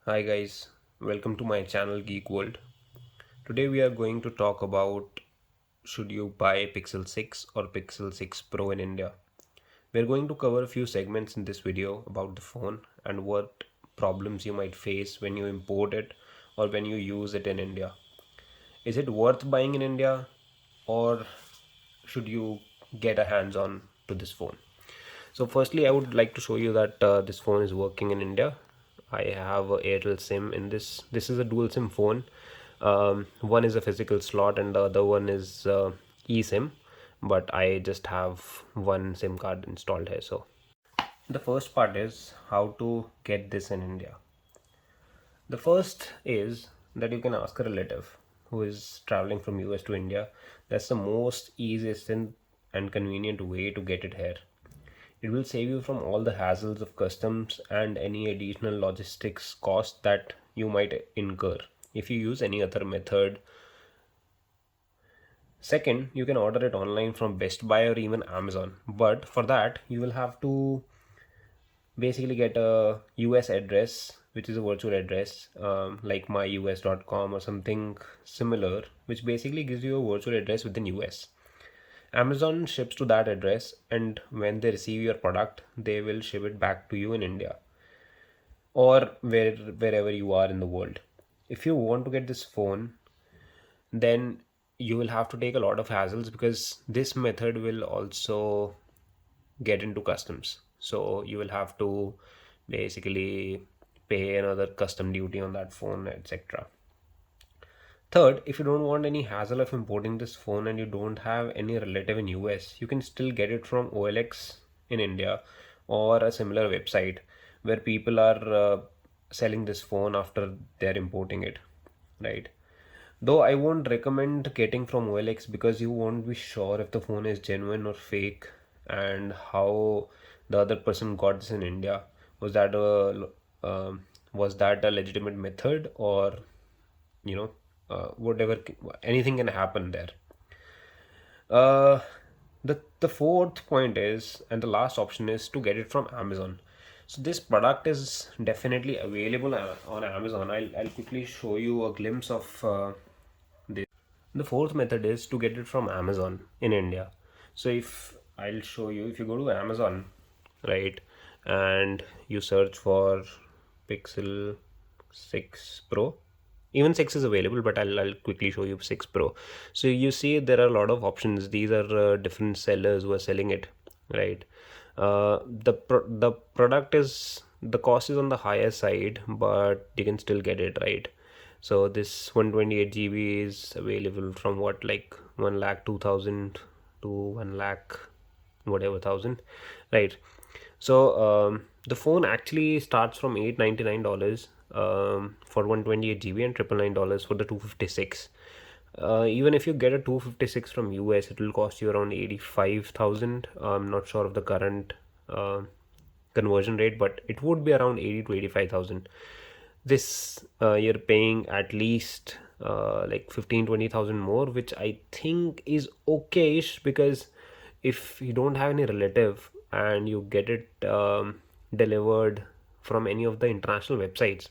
Hi guys, welcome to my channel Geek World. Today we are going to talk about should you buy Pixel 6 or Pixel 6 Pro in India. We're going to cover a few segments in this video about the phone and what problems you might face when you import it or when you use it in India. Is it worth buying in India or should you get a hands on to this phone? So firstly, I would like to show you that this phone is working in India. I have a Airtel SIM in this. This is a dual SIM phone. One is a physical slot and the other one is eSIM. But I just have one SIM card installed here. So the first part is how to get this in India. The first is that you can ask a relative who is traveling from US to India. That's the most easiest and convenient way to get it here. It will save you from all the hassles of customs and any additional logistics cost that you might incur if you use any other method. Second, you can order it online from Best Buy or even Amazon. But for that, you will have to basically get a US address, which is a virtual address, like myus.com or something similar, which basically gives you a virtual address within US. Amazon ships to that address, and when they receive your product, they will ship it back to you in India or wherever you are in the world. If you want to get this phone, then you will have to take a lot of hassles because this method will also get into customs. So you will have to basically pay another custom duty on that phone, etc. Third, if you don't want any hassle of importing this phone and you don't have any relative in US, you can still get it from OLX in India or a similar website where people are selling this phone after they're importing it, right? Though I won't recommend getting from OLX because you won't be sure if the phone is genuine or fake and how the other person got this in India. Was that a was that a legitimate method or you know whatever, anything can happen there. uh the fourth point is, and the last option is to get it from Amazon. So this product is definitely available on Amazon. I'll quickly show you a glimpse of this. The fourth method is to get it from Amazon in India. So if I'll show you, if you go to Amazon, right, and you search for Pixel 6 Pro, even 6 is available, but I'll quickly show you 6 Pro. So you see there are a lot of options. These are different sellers who are selling it, right? The product is, the cost is on the higher side, but you can still get it, right? So this 128 GB is available from what, like 1 lakh 2,000 to 1 lakh whatever thousand, right? So the phone actually starts from $899 for 128 GB and $999 for the 256. Even if you get a 256 from US, it will cost you around 85,000. I'm not sure of the current uh, conversion rate, but it would be around 80 to 85,000. This you're paying at least like 15 20,000 more, which I think is okayish, because if you don't have any relative and you get it delivered from any of the international websites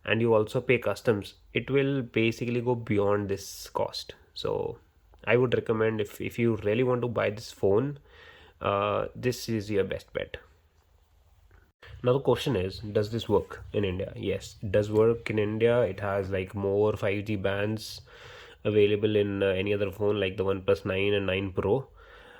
and you also pay customs, it will basically go beyond this cost. So I would recommend, if you really want to buy this phone, this is your best bet. Now the question is, does this work in India? Yes, it does work in India. It has like more 5G bands available in any other phone like the OnePlus 9 and 9 Pro.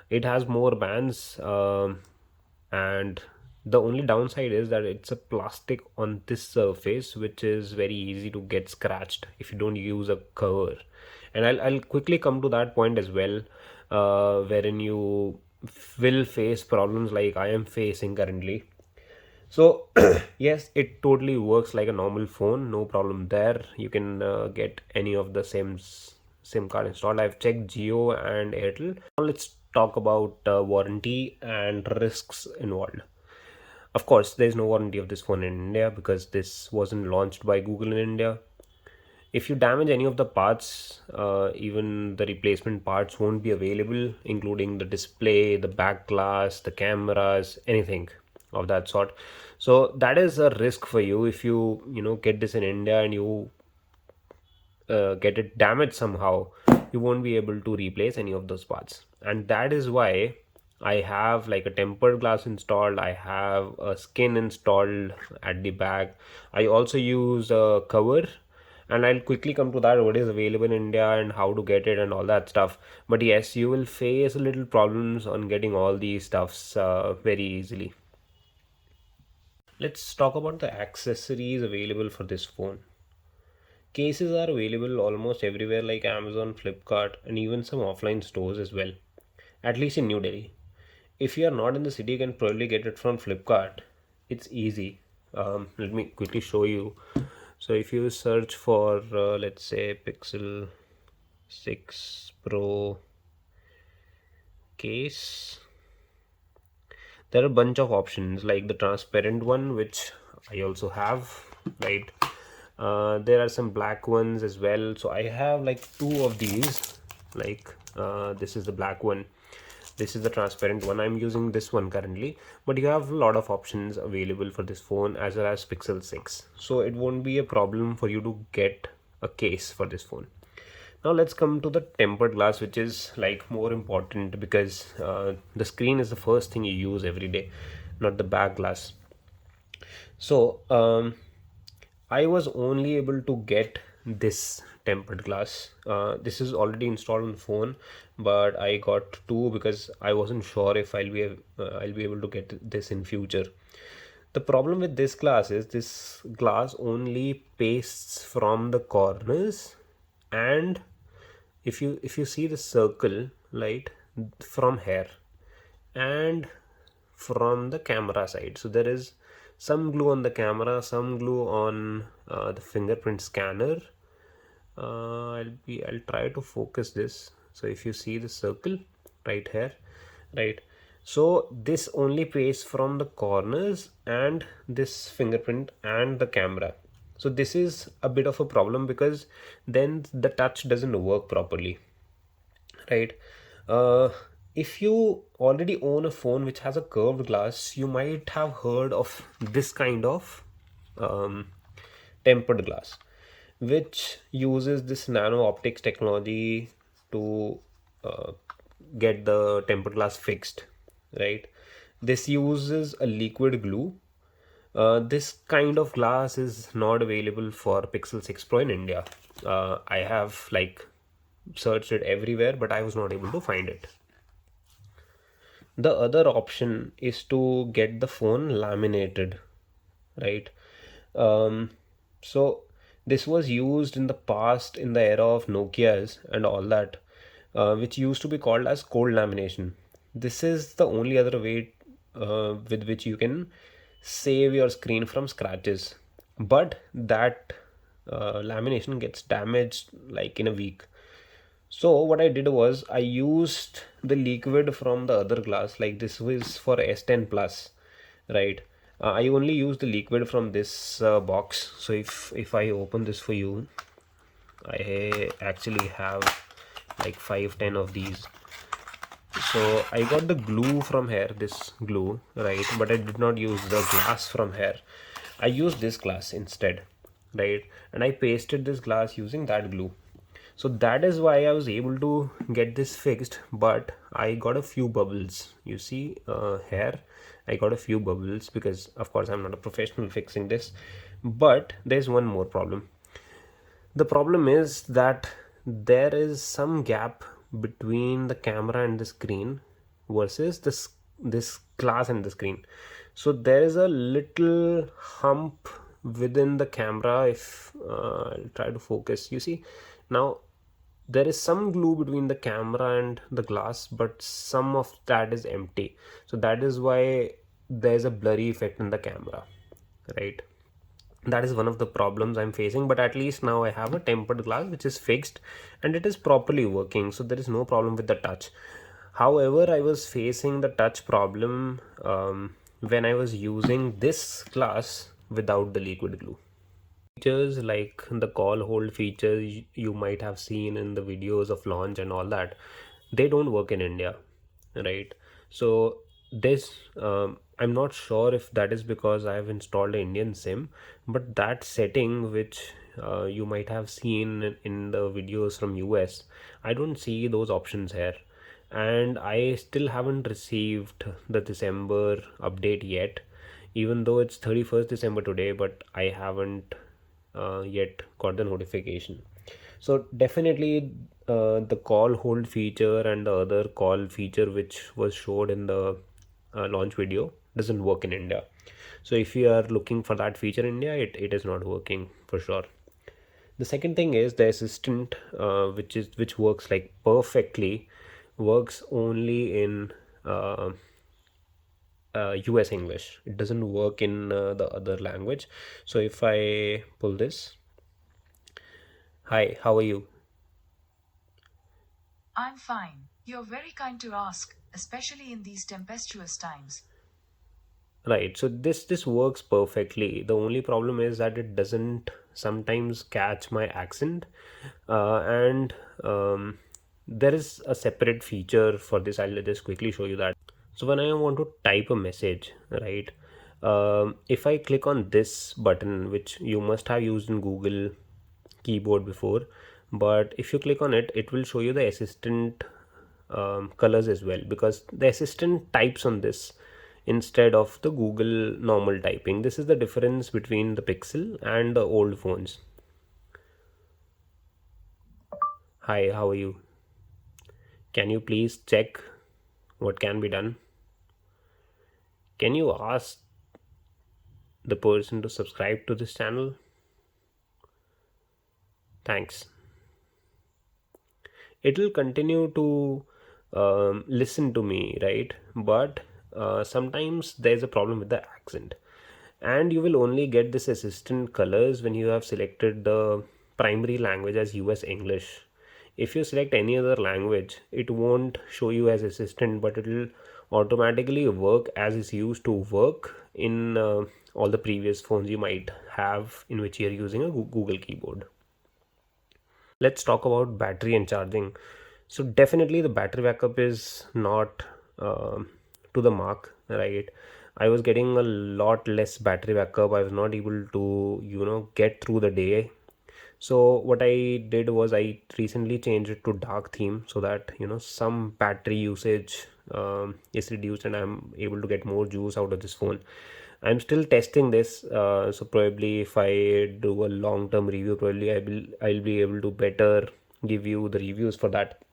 It has more bands, and the only downside is that it's a plastic on this surface, which is very easy to get scratched if you don't use a cover. And I'll quickly come to that point as well, wherein you will face problems like I am facing currently. So yes, it totally works like a normal phone, no problem there. You can get any of the SIM card installed. I've checked Geo and Airtel. Now let's talk about warranty and risks involved. Of course, there is no warranty of this phone in India because this wasn't launched by Google in India. If you damage any of the parts, even the replacement parts won't be available, including the display, the back glass, the cameras, anything of that sort. So that is a risk for you. If you know get this in India and you get it damaged somehow, you won't be able to replace any of those parts. And that is why I have like a tempered glass installed, I have a skin installed at the back. I also use a cover, and I'll quickly come to that, what is available in India and how to get it and all that stuff. But yes, you will face a little problems on getting all these stuffs very easily. Let's talk about the accessories available for this phone. Cases are available almost everywhere like Amazon, Flipkart, and even some offline stores as well, at least in New Delhi. If you are not in the city, you can probably get it from Flipkart. It's easy. Let me quickly show you. So if you search for let's say Pixel 6 Pro case, there are a bunch of options like the transparent one, which I also have, right? There are some black ones as well, so I have like two of these. Like this is the black one, this is the transparent one. I'm using this one currently, but you have a lot of options available for this phone as well as Pixel 6, so it won't be a problem for you to get a case for this phone. Now let's come to the tempered glass, which is like more important because the screen is the first thing you use every day, not the back glass. So I was only able to get this tempered glass. This is already installed on the phone, but I got two because I wasn't sure if I'll be able to get this in future. The problem with this glass is this glass only pastes from the corners, and if you see the circle, right, from here and from the camera side, so there is some glue on the camera, some glue on the fingerprint scanner. I'll try to focus this. So if you see the circle right here, right, so this only pastes from the corners and this fingerprint and the camera. So this is a bit of a problem because then the touch doesn't work properly, right? uh, if you already own a phone which has a curved glass, you might have heard of this kind of um, tempered glass, which uses this nano optics technology to uh, get the tempered glass fixed, right? This uses a liquid glue. This kind of glass is not available for Pixel 6 Pro in India. I have like searched it everywhere, but I was not able to find it. The other option is to get the phone laminated, right? Um, so this was used in the past in the era of Nokia's and all that, which used to be called as cold lamination. This is the only other way with which you can save your screen from scratches, but that lamination gets damaged like in a week. So what I did was I used the liquid from the other glass, like this was for S10 plus, right? I only used the liquid from this box. So if I open this for you, I actually have like 5-10 of these. So I got the glue from here, this glue, right? But I did not use the glass from here. I used this glass instead, right? And I pasted this glass using that glue. So that is why I was able to get this fixed, but I got a few bubbles. You see here, I got a few bubbles because of course I'm not a professional fixing this. But there's one more problem. The problem is that there is some gap between the camera and the screen versus this glass and the screen. So there is a little hump within the camera. If I'll try to focus, you see now there is some glue between the camera and the glass, but some of that is empty. So that is why there's a blurry effect in the camera, right? That is one of the problems I'm facing, but at least now I have a tempered glass which is fixed and it is properly working, so there is no problem with the touch. However, I was facing the touch problem when I was using this glass without the liquid glue. Features like the call hold feature you might have seen in the videos of launch and all that, they don't work in India, right? So this I'm not sure if that is because I've installed an Indian SIM, but that setting which you might have seen in the videos from US, I don't see those options here. And I still haven't received the December update yet, even though it's 31st December today, but I haven't yet got the notification. So definitely the call hold feature and the other call feature which was showed in the launch video doesn't work in India. So if you are looking for that feature in India, it is not working for sure. The second thing is the assistant, which works like perfectly, works only in uh, US English. It doesn't work in the other language. So if I pull this, hi, how are you? I'm fine. You're very kind to ask, especially in these tempestuous times. Right. So this works perfectly. The only problem is that it doesn't sometimes catch my accent, and there is a separate feature for this. I'll just quickly show you that. So when I want to type a message, right, if I click on this button, which you must have used in Google keyboard before, but if you click on it, it will show you the assistant colors as well, because the assistant types on this instead of the Google normal typing. This is the difference between the Pixel and the old phones. Hi, how are you? Can you please check what can be done? Can you ask the person to subscribe to this channel? Thanks. It will continue to listen to me, right? But sometimes there's a problem with the accent, and you will only get this assistant colors when you have selected the primary language as US English. If you select any other language, it won't show you as assistant, but it will automatically work as is used to work in all the previous phones you might have in which you're using a Google keyboard. Let's talk about battery and charging. So definitely the battery backup is not to the mark, right? I was getting a lot less battery backup. I was not able to get through the day. So what I did was I recently changed it to dark theme, so that some battery usage is reduced and I'm able to get more juice out of this phone. I'm still testing this, so probably if I do a long-term review, probably I'll be able to better give you the reviews for that.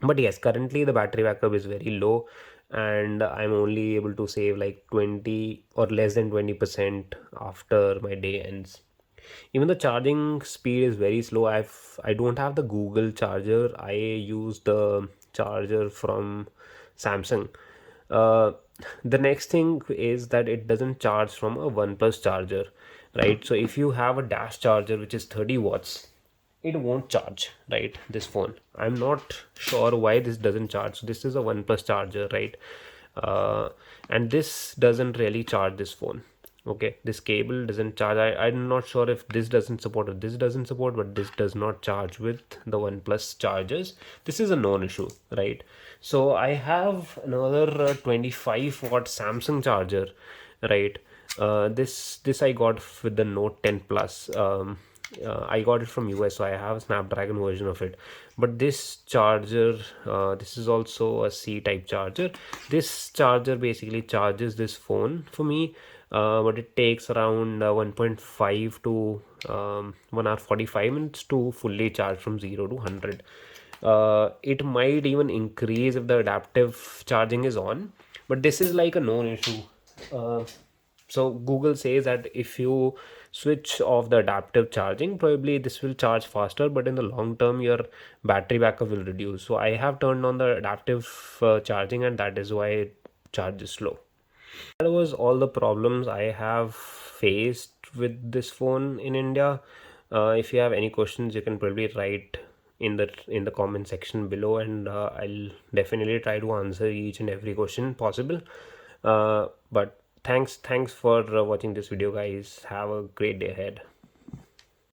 But yes, currently the battery backup is very low, and I'm only able to save like 20 or less than 20% after my day ends. Even the charging speed is very slow. I don't have the Google charger. I use the charger from Samsung. uh, the next thing is that it doesn't charge from a OnePlus charger, right? So if you have a dash charger which is 30 watts, it won't charge, right? This phone, I'm not sure why this doesn't charge. So this is a OnePlus charger, right? And this doesn't really charge this phone. Okay, this cable doesn't charge. I'm not sure if this doesn't support or this doesn't support, but this does not charge with the OnePlus chargers. This is a known issue, right? So I have another 25 watt Samsung charger, right? This I got with the Note 10 Plus. I got it from US, so I have a Snapdragon version of it. But this charger, this is also a C type charger. This charger basically charges this phone for me, but it takes around 1.5 to 1 hour 45 minutes to fully charge from 0 to 100. It might even increase if the adaptive charging is on, but this is like a known issue. uh, so Google says that if you switch off the adaptive charging, probably this will charge faster, but in the long term your battery backup will reduce. So I have turned on the adaptive charging, and that is why it charges slow. That was all the problems I have faced with this phone in India. If you have any questions, you can probably write in the comment section below, and I'll definitely try to answer each and every question possible. But thanks for watching this video, guys. Have a great day ahead.